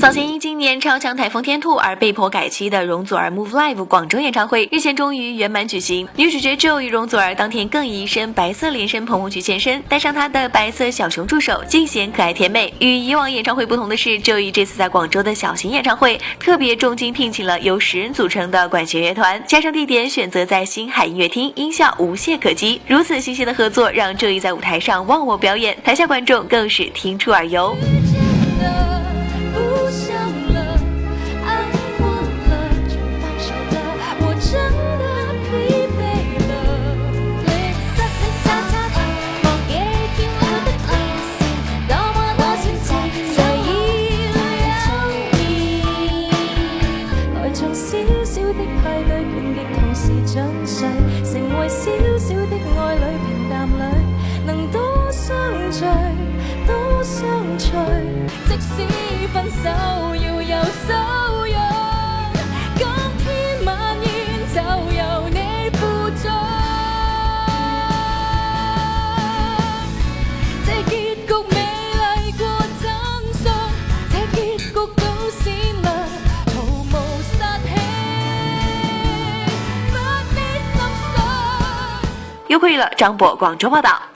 早前因今年超强台风天兔而被迫改期的容祖儿 Move Live 广州演唱会日前终于圆满举行。女主角 Jo 与容祖儿当天更以一身白色连身蓬蓬裙现身，带上她的白色小熊助手，尽显可爱甜美。与以往演唱会不同的是，Jo 这次在广州的小型演唱会特别重金聘请了由10人组成的管弦乐团，加上地点选择在星海音乐厅，音效无懈可击。如此新鲜的合作让Jo在舞台上忘我表演，台下观众更是听出耳油。成為小小的愛侶，平淡裡能多相聚，多相隨。即使分手要有收養，今天晚宴就由你負責。這結局美麗過真相，這結局都閃亮，毫無殺氣。优酷娱乐张博广州报道。